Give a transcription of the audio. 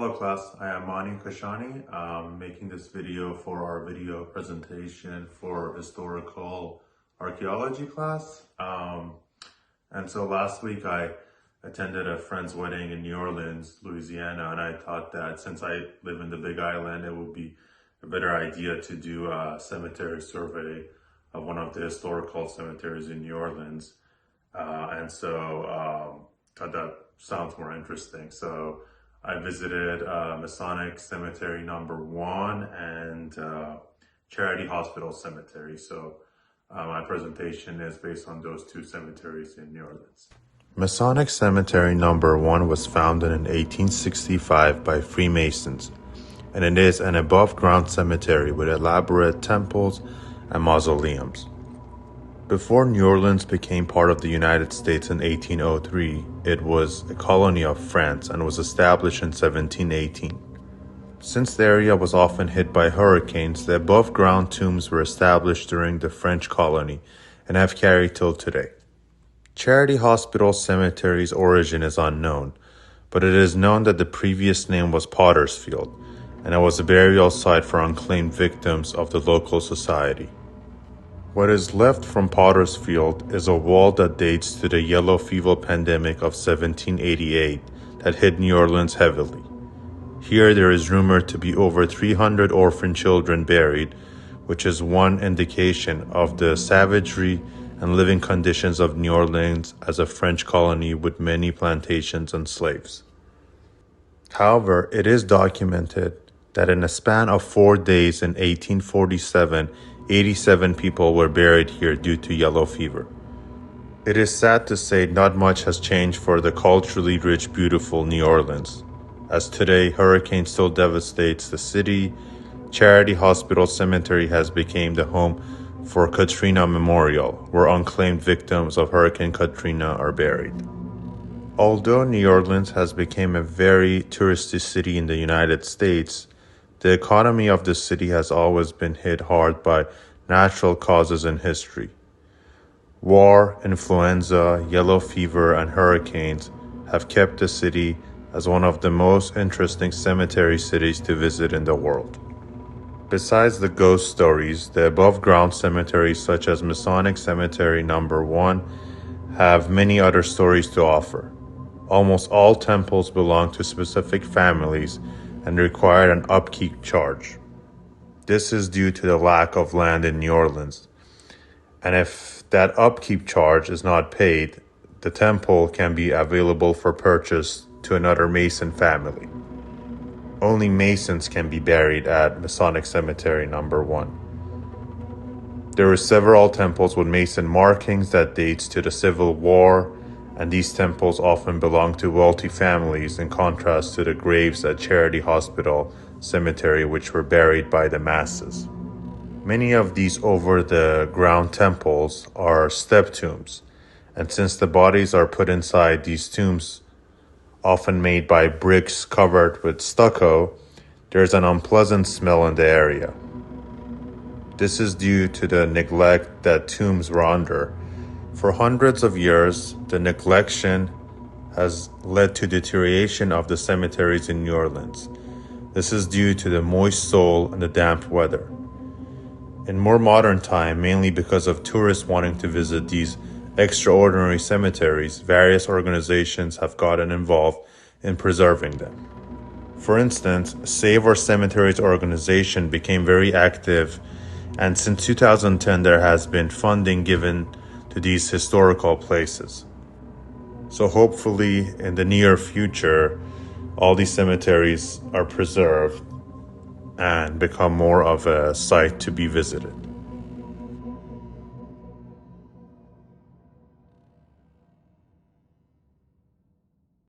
Hello class, I am Mani Kashani. I'm making this video for our video presentation for historical archaeology class. And so last week I attended a friend's wedding in New Orleans, Louisiana, and I thought that since I live in the Big Island, it would be a better idea to do a cemetery survey of one of the historical cemeteries in New Orleans. And so thought that sounds more interesting. So I visited Masonic Cemetery #1 and Charity Hospital Cemetery. So my presentation is based on those two cemeteries in New Orleans. Masonic Cemetery #1 was founded in 1865 by Freemasons, and it is an above-ground cemetery with elaborate temples and mausoleums. Before New Orleans became part of the United States in 1803, it was a colony of France and was established in 1718. Since the area was often hit by hurricanes, the above-ground tombs were established during the French colony and have carried till today. Charity Hospital Cemetery's origin is unknown, but it is known that the previous name was Pottersfield, and it was a burial site for unclaimed victims of the local society. What is left from Pottersfield is a wall that dates to the yellow fever pandemic of 1788 that hit New Orleans heavily. Here there is rumored to be over 300 orphan children buried, which is one indication of the savagery and living conditions of New Orleans as a French colony with many plantations and slaves. However, it is documented that in a span of 4 days in 1847, 87 people were buried here due to yellow fever. It is sad to say not much has changed for the culturally rich, beautiful New Orleans. As today, hurricane still devastates the city, Charity Hospital Cemetery has become the home for Katrina Memorial, where unclaimed victims of Hurricane Katrina are buried. Although New Orleans has become a very touristy city in the United States, the economy of the city has always been hit hard by natural causes in history. War, influenza, yellow fever, and hurricanes have kept the city as one of the most interesting cemetery cities to visit in the world. Besides the ghost stories, the above-ground cemeteries such as Masonic Cemetery #1 have many other stories to offer. Almost all temples belong to specific families and require an upkeep charge. This is due to the lack of land in New Orleans. And if that upkeep charge is not paid, the temple can be available for purchase to another Mason family. Only Masons can be buried at Masonic Cemetery #1. There are several temples with Mason markings that dates to the Civil War, and these temples often belong to wealthy families in contrast to the graves at Charity Hospital Cemetery, which were buried by the masses. Many of these over-the-ground temples are step tombs, and since the bodies are put inside these tombs, often made by bricks covered with stucco, there's an unpleasant smell in the area. This is due to the neglect that tombs were under. For hundreds of years, the neglection has led to deterioration of the cemeteries in New Orleans. This is due to the moist soil and the damp weather. In more modern time, mainly because of tourists wanting to visit these extraordinary cemeteries, various organizations have gotten involved in preserving them. For instance, Save Our Cemeteries organization became very active, and since 2010 there has been funding given to these historical places. So hopefully in the near future, all these cemeteries are preserved and become more of a site to be visited.